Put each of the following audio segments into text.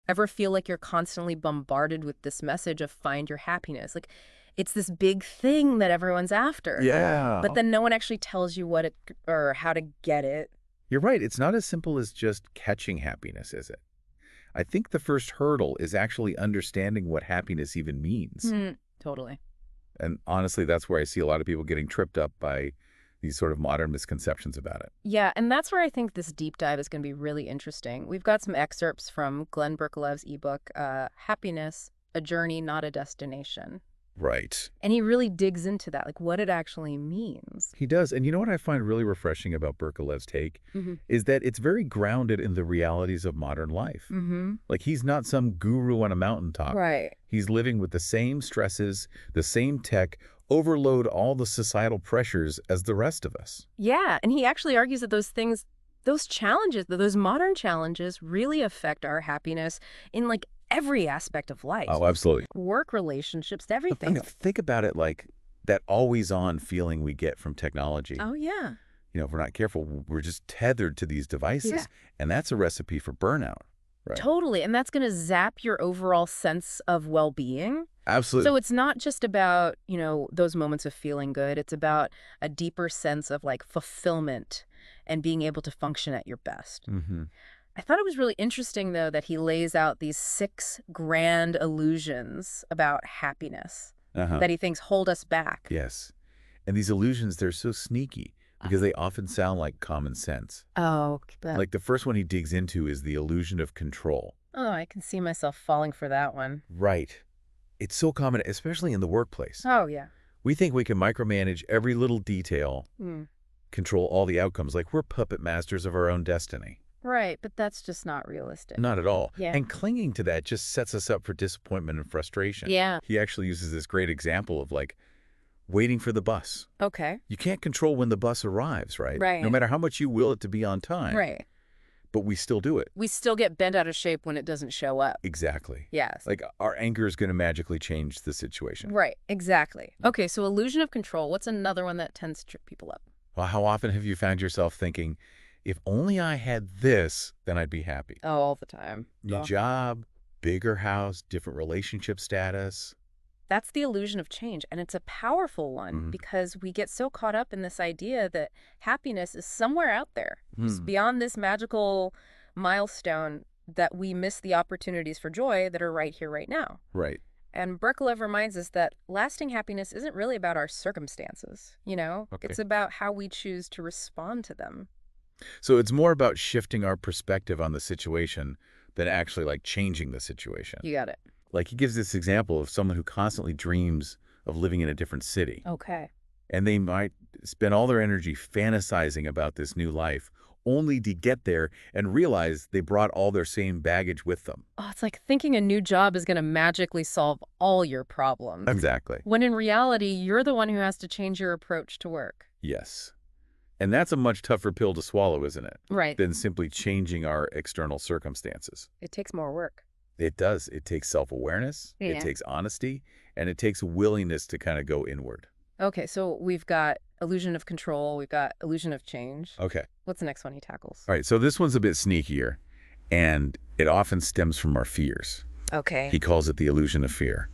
Ever feel like you're constantly bombarded with this message of find your happiness? Like, it's this big thing that everyone's after, Yeah. but then no one actually tells you what it or how to get it. You're right. It's not as simple as just catching happiness, is it? I think the first hurdle is actually understanding what happiness even means. Totally. And honestly, that's where I see a lot of people getting tripped up by these sort of modern misconceptions about it. Yeah, and that's where I think this deep dive is going to be really interesting. We've got some excerpts from Glenn Berkolev's ebook, Happiness, A Journey, Not a Destination. Right. And he really digs into that, like what it actually means. He does. And you know what I find really refreshing about Berkolev's take Mm-hmm. is that it's very grounded in the realities of modern life. Mm-hmm. Like he's not some guru on a mountaintop. Right. He's living with the same stresses, the same tech, overload all the societal pressures as the rest of us. Yeah, and he actually argues that those things, those challenges, those modern challenges really affect our happiness in like every aspect of life. Oh, absolutely. Work, relationships, I everything. mean, think about it like that always-on feeling we get from technology. Oh, yeah. You know, if we're not careful, we're just tethered to these devices, Yeah. and that's a recipe for burnout. Right. Totally. And that's going to zap your overall sense of well-being. Absolutely. So it's not just about, those moments of feeling good. It's about a deeper sense of like fulfillment and being able to function at your best. Mm-hmm. I thought it was really interesting, though, that he lays out these 6 grand illusions about happiness that he thinks hold us back. Yes. And these illusions, they're so sneaky because they often sound like common sense. Oh, Like the first one he digs into is the illusion of control. oh, I can see myself falling for that one. Right. It's so common, especially in the workplace. Oh, yeah. We think we can micromanage every little detail, control all the outcomes, like we're puppet masters of our own destiny. Right, but that's just not realistic. Not at all. Yeah. And clinging to that just sets us up for disappointment and frustration. Yeah. He actually uses this great example of like waiting for the bus. Okay. You can't control when the bus arrives, right? Right. No matter how much you will it to be on time. Right. But we still do it. We still get bent out of shape when it doesn't show up. Exactly. Yes. Like our anger is going to magically change the situation. Right, exactly. Okay, so illusion of control. What's another one that tends to trip people up? Well, how often have you found yourself thinking, if only I had this, then I'd be happy? Oh, all the time. New job, bigger house, different relationship status. That's the illusion of change, and it's a powerful one because we get so caught up in this idea that happiness is somewhere out there, just beyond this magical milestone, that we miss the opportunities for joy that are right here, right now. Right. And Berkolev reminds us that lasting happiness isn't really about our circumstances, Okay. It's about how we choose to respond to them. So it's more about shifting our perspective on the situation than actually like changing the situation. You got it. Like he gives this example of someone who constantly dreams of living in a different city. Okay. And they might spend all their energy fantasizing about this new life, only to get there and realize they brought all their same baggage with them. Oh, it's like thinking a new job is going to magically solve all your problems. Exactly. When in reality, you're the one who has to change your approach to work. Yes. And that's a much tougher pill to swallow, isn't it? Right. Than simply changing our external circumstances. It takes more work. It does. It takes self-awareness, Yeah. it takes honesty, and it takes willingness to kind of go inward. Okay, so we've got illusion of control, we've got illusion of change. Okay. What's the next one he tackles? All right, so this one's a bit sneakier, and it often stems from our fears. Okay. He calls it the illusion of fear,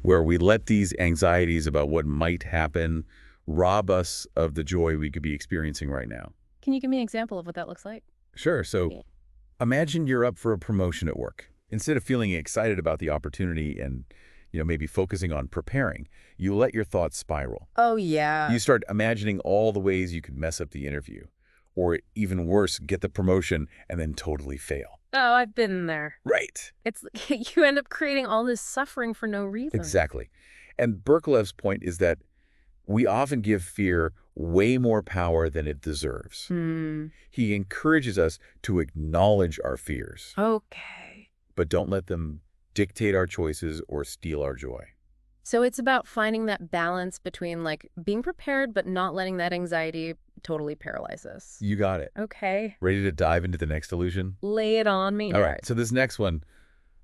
where we let these anxieties about what might happen rob us of the joy we could be experiencing right now. Can you give me an example of what that looks like? Sure. So Yeah. imagine you're up for a promotion at work. Instead of feeling excited about the opportunity and, maybe focusing on preparing, you let your thoughts spiral. Oh, yeah. You start imagining all the ways you could mess up the interview, or even worse, get the promotion and then totally fail. Oh, I've been there. Right. It's you end up creating all this suffering for no reason. Exactly. And Berkolev's point is that we often give fear way more power than it deserves. He encourages us to acknowledge our fears, Okay. but don't let them dictate our choices or steal our joy. So it's about finding that balance between like being prepared but not letting that anxiety totally paralyze us. You got it. Okay. Ready to dive into the next illusion? Lay it on me. All right. So this next one,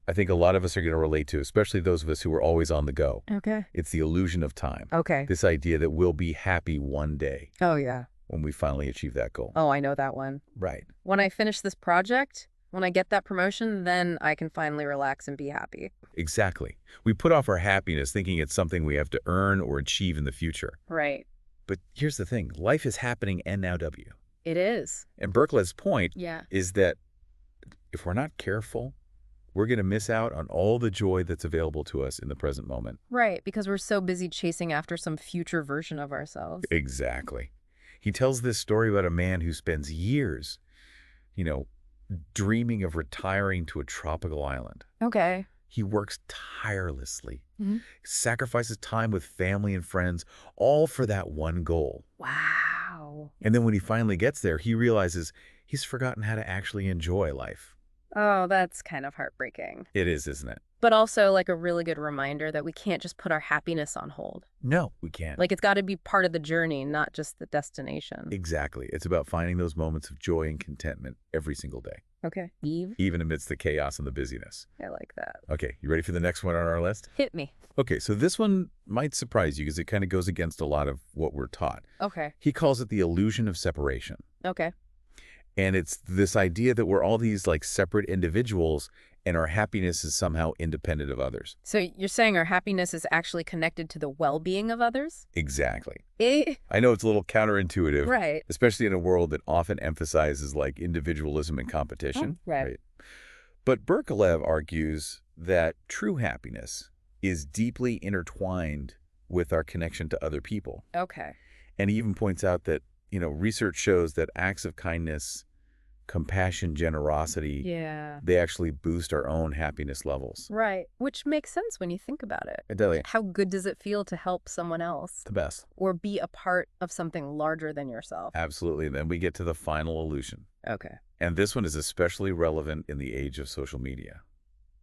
I think a lot of us are going to relate to, especially those of us who are always on the go. Okay. It's the illusion of time. Okay. This idea that we'll be happy one day Oh, yeah. when we finally achieve that goal. Oh, I know that one. Right. When I finish this project, When I get that promotion, then I can finally relax and be happy. Exactly. We put off our happiness thinking it's something we have to earn or achieve in the future. Right. But here's the thing. Life is happening NOW. It is. And Berkeley's point Yeah. is that if we're not careful, we're going to miss out on all the joy that's available to us in the present moment. Right, because we're so busy chasing after some future version of ourselves. Exactly. He tells this story about a man who spends years, dreaming of retiring to a tropical island. Okay. He works tirelessly, Mhm. sacrifices time with family and friends, all for that one goal. Wow. And then when he finally gets there, he realizes he's forgotten how to actually enjoy life. Oh, that's kind of heartbreaking. It is, isn't it? But also like a really good reminder that we can't just put our happiness on hold. No, we can't. Like it's got to be part of the journey, not just the destination. Exactly. It's about finding those moments of joy and contentment every single day, Okay. Eve, even amidst the chaos and the busyness. I like that. Okay, you ready for the next one on our list? Hit me. Okay, so this one might surprise you because it kind of goes against a lot of what we're taught. Okay. He calls it the illusion of separation. Okay. And it's this idea that we're all these like separate individuals and our happiness is somehow independent of others. So you're saying our happiness is actually connected to the well-being of others? Exactly. Eh? I know it's a little counterintuitive, Right. especially in a world that often emphasizes like individualism and competition. Right. But Berkelev argues that true happiness is deeply intertwined with our connection to other people. Okay. And he even points out that, research shows that acts of kindness, compassion, generosity, Yeah. they actually boost our own happiness levels. Right. Which makes sense when you think about it. I tell you, How good does it feel to help someone else the best. or be a part of something larger than yourself? Absolutely. Then we get to the final illusion. Okay. And this one is especially relevant in the age of social media.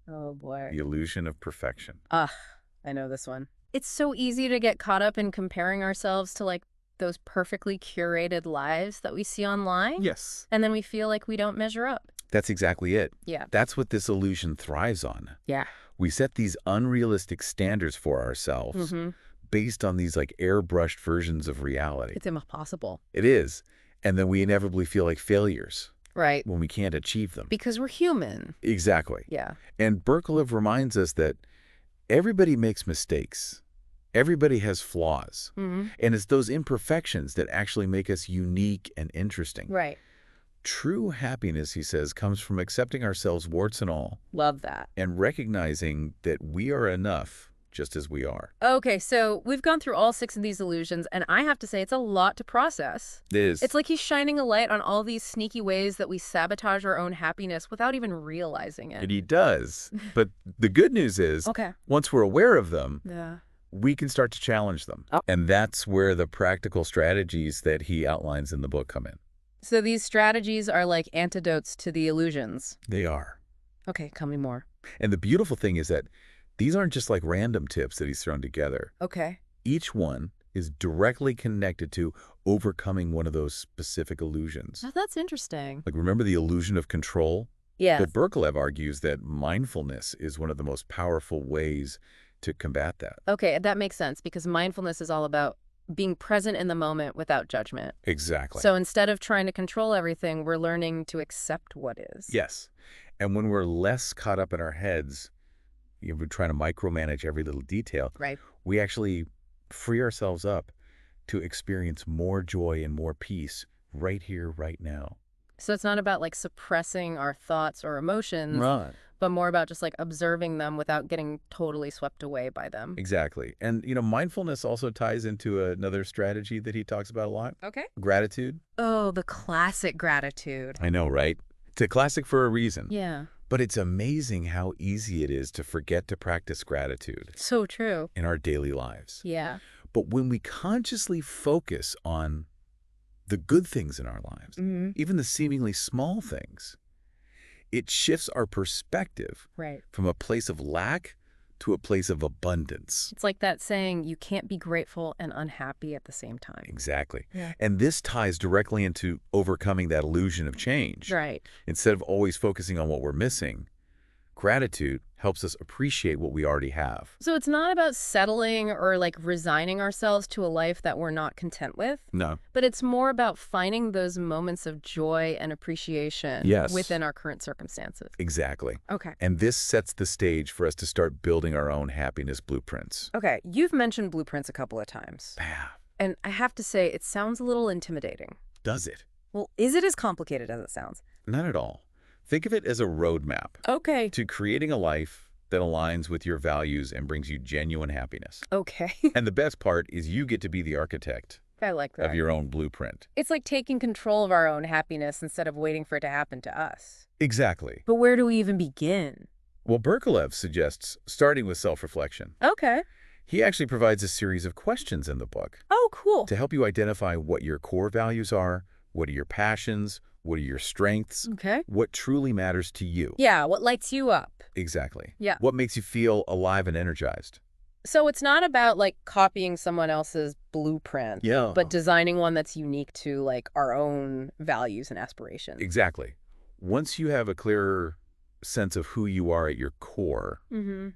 Oh, boy. The illusion of perfection. I know this one. It's so easy to get caught up in comparing ourselves to like those perfectly curated lives that we see online. Yes. And then we feel like we don't measure up. That's exactly it. Yeah. That's what this illusion thrives on. Yeah. We set these unrealistic standards for ourselves based on these like airbrushed versions of reality. It's impossible. It is. And then we inevitably feel like failures Right. when we can't achieve them. Because we're human. Exactly. Yeah. And Berkelev reminds us that everybody makes mistakes. Everybody has flaws. Mm-hmm. And it's those imperfections that actually make us unique and interesting. Right. True happiness, he says, comes from accepting ourselves warts and all Love that. and recognizing that we are enough just as we are. Okay, so we've gone through all 6 of these illusions, and I have to say it's a lot to process. It is. It's like he's shining a light on all these sneaky ways that we sabotage our own happiness without even realizing it. And he does. But the good news is, Okay. once we're aware of them, Yeah. we can start to challenge them. Oh. And that's where the practical strategies that he outlines in the book come in. So these strategies are like antidotes to the illusions. They are. Okay, tell me more. And the beautiful thing is that these aren't just like random tips that he's thrown together. Okay. Each one is directly connected to overcoming one of those specific illusions. Oh, that's interesting. Like, remember the illusion of control? Yes. But Berkelev argues that mindfulness is one of the most powerful ways to combat that. Okay, that makes sense because mindfulness is all about being present in the moment without judgment. Exactly. So instead of trying to control everything, we're learning to accept what is. Yes. And when we're less caught up in our heads, we're trying to micromanage every little detail, Right. we actually free ourselves up to experience more joy and more peace right here, right now. So it's not about like suppressing our thoughts or emotions, Right. but more about just like observing them without getting totally swept away by them. Exactly. And, mindfulness also ties into another strategy that he talks about a lot, Okay. gratitude. Oh, the classic gratitude. I know, right? It's a classic for a reason. Yeah. But it's amazing how easy it is to forget to practice gratitude So true. in our daily lives. Yeah. But when we consciously focus on the good things in our lives, even the seemingly small things, it shifts our perspective Right. from a place of lack to a place of abundance. It's like that saying, you can't be grateful and unhappy at the same time. Exactly. Yeah. And this ties directly into overcoming that illusion of change. Right. Instead of always focusing on what we're missing, gratitude helps us appreciate what we already have. So it's not about settling or like resigning ourselves to a life that we're not content with, No. but it's more about finding those moments of joy and appreciation Yes. within our current circumstances. Exactly. Okay. And this sets the stage for us to start building our own happiness blueprints. Okay, you've mentioned blueprints a couple of times. Ah, And I have to say, it sounds a little intimidating. does it? Well, is it as complicated as it sounds? Not at all. Think of it as a roadmap Okay. to creating a life that aligns with your values and brings you genuine happiness. Okay. And the best part is you get to be the architect I like that. of your own blueprint. It's like taking control of our own happiness instead of waiting for it to happen to us. Exactly. But where do we even begin? Well, Berkelev suggests starting with self-reflection. Okay. He actually provides a series of questions in the book Oh, cool. to help you identify what your core values are, what are your passions, what are your strengths, Okay. what truly matters to you. Yeah, what lights you up? Exactly. Yeah. What makes you feel alive and energized. So it's not about like copying someone else's blueprint, Yeah. but designing one that's unique to like our own values and aspirations. Exactly. Once you have a clearer sense of who you are at your core, Mm-hmm.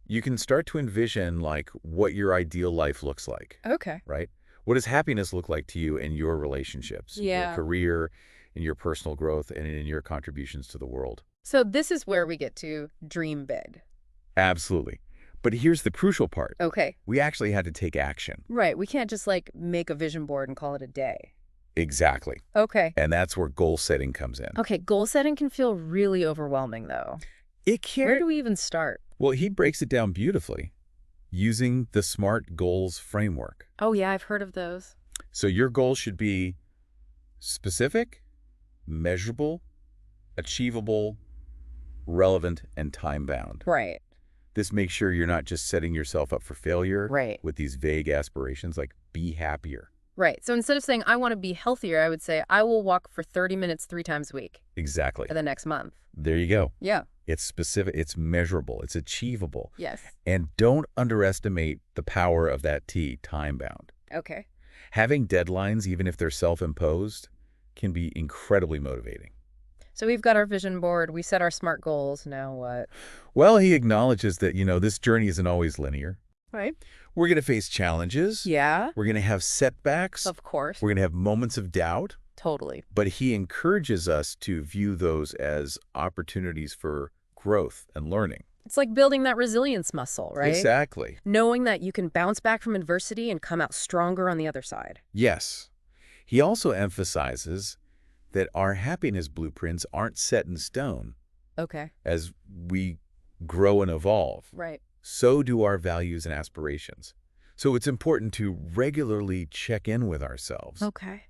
you can start to envision like what your ideal life looks like, Okay. right? What does happiness look like to you in your relationships, Yeah. your career, in your personal growth, and in your contributions to the world? So this is where we get to dream big. Absolutely. But here's the crucial part. Okay. We actually had to take action. Right. We can't just like make a vision board and call it a day. Exactly. Okay. And that's where goal setting comes in. Okay. Goal setting can feel really overwhelming, though. It can. Where do we even start? Well, he breaks it down beautifully using the SMART goals framework. Oh, yeah. I've heard of those. So your goals should be specific, measurable, achievable, relevant, and time-bound. Right. This makes sure you're not just setting yourself up for failure Right. with these vague aspirations like be happier. Right. So instead of saying, I want to be healthier, I would say, I will walk for 30 minutes 3 times a week Exactly. for the next month. There you go. Yeah. It's specific, it's measurable, it's achievable. Yes. And don't underestimate the power of that T, time-bound. Okay. Having deadlines, even if they're self-imposed, can be incredibly motivating. So we've got our vision board. We set our SMART goals. Now what? Well, he acknowledges that, this journey isn't always linear. Right. We're going to face challenges. Yeah. We're going to have setbacks. Of course. We're going to have moments of doubt. Totally. But he encourages us to view those as opportunities for growth and learning. It's like building that resilience muscle, right? Exactly. Knowing that you can bounce back from adversity and come out stronger on the other side. Yes. He also emphasizes that our happiness blueprints aren't set in stone. Okay. As we grow and evolve, Right. so do our values and aspirations. So it's important to regularly check in with ourselves Okay.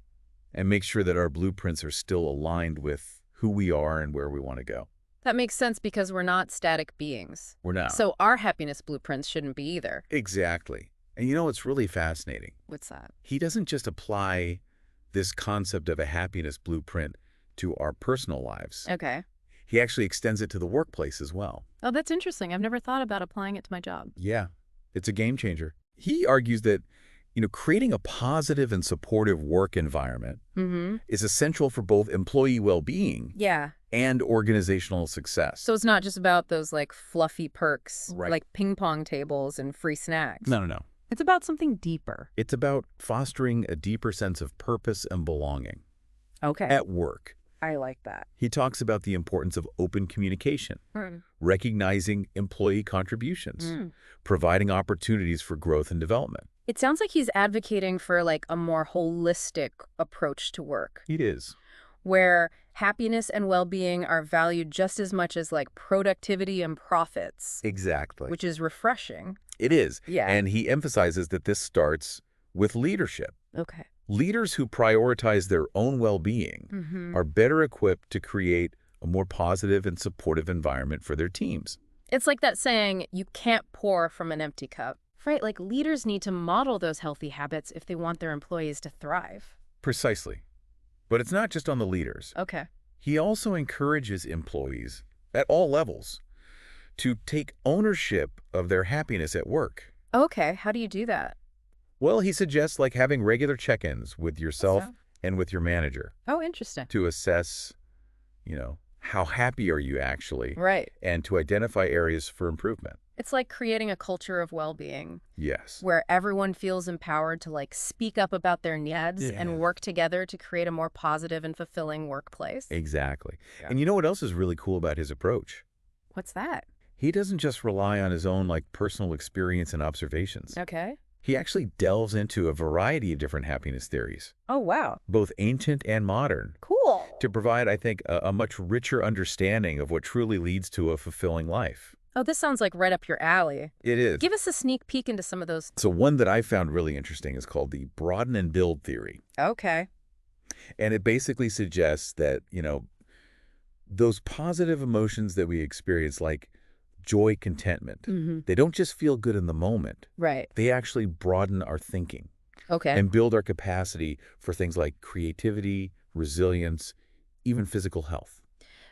and make sure that our blueprints are still aligned with who we are and where we want to go. That makes sense because we're not static beings. We're not. So our happiness blueprints shouldn't be either. Exactly. And what's really fascinating? What's that? He doesn't just apply this concept of a happiness blueprint to our personal lives. Okay. He actually extends it to the workplace as well. Oh, that's interesting. I've never thought about applying it to my job. Yeah, it's a game changer. He argues that, creating a positive and supportive work environment Mm-hmm. is essential for both employee well-being Yeah. and organizational success. So it's not just about those like fluffy perks, Right. like ping pong tables and free snacks. No. It's about something deeper. It's about fostering a deeper sense of purpose and belonging Okay. at work. I like that. He talks about the importance of open communication, recognizing employee contributions, providing opportunities for growth and development. It sounds like he's advocating for like a more holistic approach to work, It is. where happiness and well-being are valued just as much as like productivity and profits, Exactly. which is refreshing. It is. Yeah. And he emphasizes that this starts with leadership. Okay. Leaders who prioritize their own well-being Mm-hmm. are better equipped to create a more positive and supportive environment for their teams. It's like that saying, you can't pour from an empty cup, right? Like leaders need to model those healthy habits if they want their employees to thrive. Precisely. But it's not just on the leaders. Okay. He also encourages employees at all levels to take ownership of their happiness at work. Okay. How do you do that? Well, he suggests like having regular check-ins with yourself So- and with your manager Oh, interesting. to assess, how happy are you actually, Right. and to identify areas for improvement. It's like creating a culture of well-being Yes. where everyone feels empowered to like speak up about their needs Yeah. and work together to create a more positive and fulfilling workplace. Exactly. Yeah. And you know what else is really cool about his approach? What's that? He doesn't just rely on his own personal experience and observations. Okay. He actually delves into a variety of different happiness theories, Oh, wow. both ancient and modern, Cool. to provide, I think, a much richer understanding of what truly leads to a fulfilling life. Oh, this sounds like right up your alley. It is. Give us a sneak peek into some of those. So one that I found really interesting is called the broaden and build theory. Okay. And it basically suggests that, those positive emotions that we experience, like joy, contentment, they don't just feel good in the moment. Right. They actually broaden our thinking Okay. and build our capacity for things like creativity, resilience, even physical health.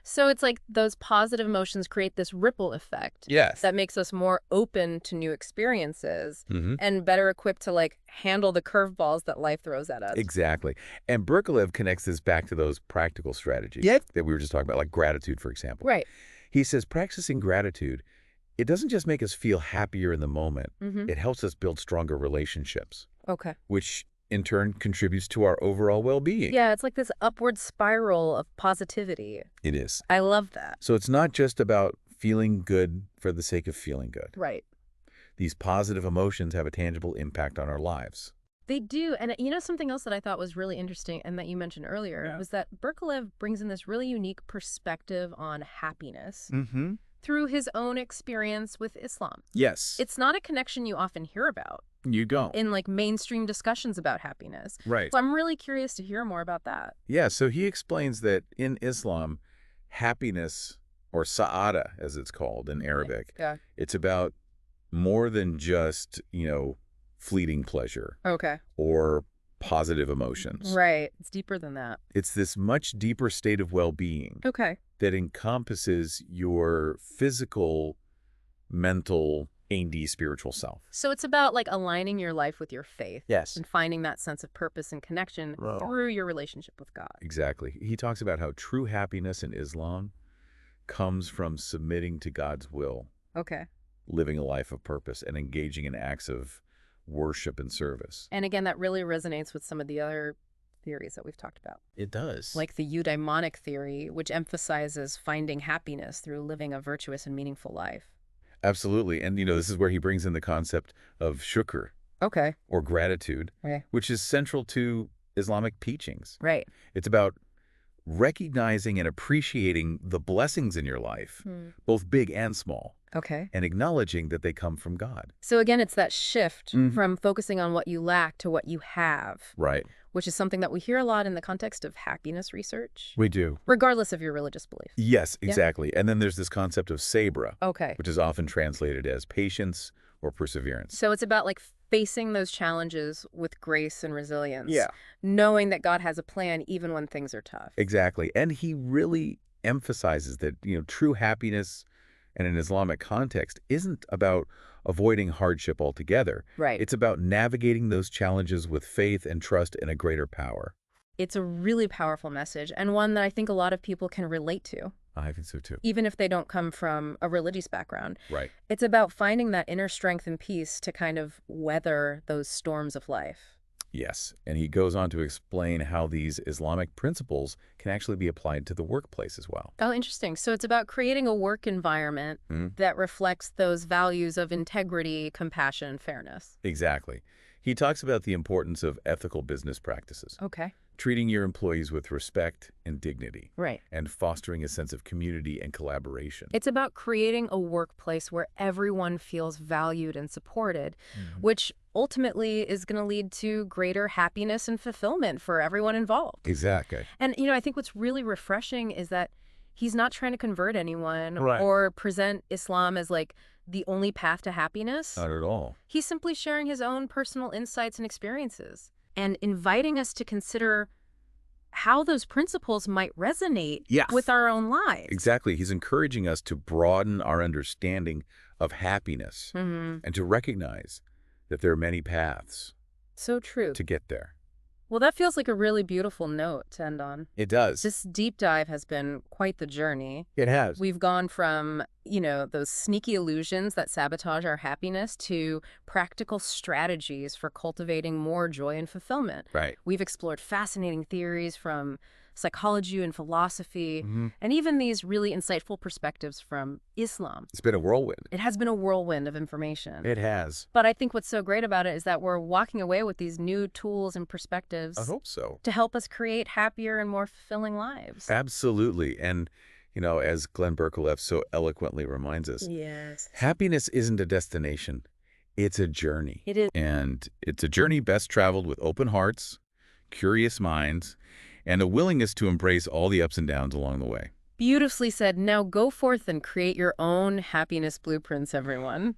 So it's like those positive emotions create this ripple effect Yes. that makes us more open to new experiences Mm-hmm. and better equipped to like handle the curveballs that life throws at us. Exactly. And Berkelev connects this back to those practical strategies that we were just talking about, like gratitude, for example. Right. He says practicing gratitude, it doesn't just make us feel happier in the moment. Mm-hmm. It helps us build stronger relationships, Okay. which in turn contributes to our overall well-being. Yeah, it's like this upward spiral of positivity. It is. I love that. So it's not just about feeling good for the sake of feeling good. Right. These positive emotions have a tangible impact on our lives. They do. And you know, something else that I thought was really interesting and that you mentioned earlier was that Berkelev brings in this really unique perspective on happiness Mm-hmm. through his own experience with Islam. Yes. It's not a connection you often hear about You go. in like mainstream discussions about happiness. Right. So I'm really curious to hear more about that. Yeah, so he explains that in Islam, happiness, or sa'ada as it's called in Arabic, Yeah. it's about more than just, fleeting pleasure Okay. or positive emotions. Right. It's deeper than that. It's this much deeper state of well-being Okay. that encompasses your physical, mental, and spiritual self. So it's about like aligning your life with your faith. Yes. And finding that sense of purpose and connection through your relationship with God. Exactly. He talks about how true happiness in Islam comes from submitting to God's will, Okay. living a life of purpose, and engaging in acts of worship and service. And again, that really resonates with some of the other theories that we've talked about. It does. Like the eudaimonic theory, which emphasizes finding happiness through living a virtuous and meaningful life. Absolutely. And, this is where he brings in the concept of shukr, Okay. or gratitude, Right. which is central to Islamic teachings. Right. It's about recognizing and appreciating the blessings in your life, both big and small, Okay. and acknowledging that they come from God. So again, it's that shift Mhm. from focusing on what you lack to what you have, Right. which is something that we hear a lot in the context of happiness research, We do. regardless of your religious belief. Yes, exactly. And then there's this concept of sabra, Okay. which is often translated as patience or perseverance. So it's about like facing those challenges with grace and resilience. Yeah. Knowing that God has a plan even when things are tough. Exactly. And he really emphasizes that, true happiness in an Islamic context isn't about avoiding hardship altogether. Right. It's about navigating those challenges with faith and trust in a greater power. It's a really powerful message and one that I think a lot of people can relate to, I think so too. even if they don't come from a religious background. Right. It's about finding that inner strength and peace to kind of weather those storms of life. Yes. And he goes on to explain how these Islamic principles can actually be applied to the workplace as well. Oh, interesting. So it's about creating a work environment that reflects those values of integrity, compassion, and fairness. Exactly. He talks about the importance of ethical business practices, Okay. treating your employees with respect and dignity, Right. and fostering a sense of community and collaboration. It's about creating a workplace where everyone feels valued and supported, which ultimately is going to lead to greater happiness and fulfillment for everyone involved. Exactly. And, I think what's really refreshing is that he's not trying to convert anyone Right. or present Islam as like the only path to happiness. Not at all. He's simply sharing his own personal insights and experiences and inviting us to consider how those principles might resonate Yes. with our own lives. Exactly. He's encouraging us to broaden our understanding of happiness Mm-hmm. and to recognize that there are many paths So true. to get there. Well, that feels like a really beautiful note to end on. It does. This deep dive has been quite the journey. It has. We've gone from, those sneaky illusions that sabotage our happiness to practical strategies for cultivating more joy and fulfillment. Right. We've explored fascinating theories from psychology and philosophy, Mm-hmm. and even these really insightful perspectives from Islam. It's been a whirlwind. It has been a whirlwind of information. It has. But I think what's so great about it is that we're walking away with these new tools and perspectives I hope so. to help us create happier and more fulfilling lives. Absolutely. And, as Glenn Berkelev so eloquently reminds us, Yes. happiness isn't a destination. It's a journey. It is. And it's a journey best traveled with open hearts, curious minds, and a willingness to embrace all the ups and downs along the way. Beautifully said. Now go forth and create your own happiness blueprints, everyone.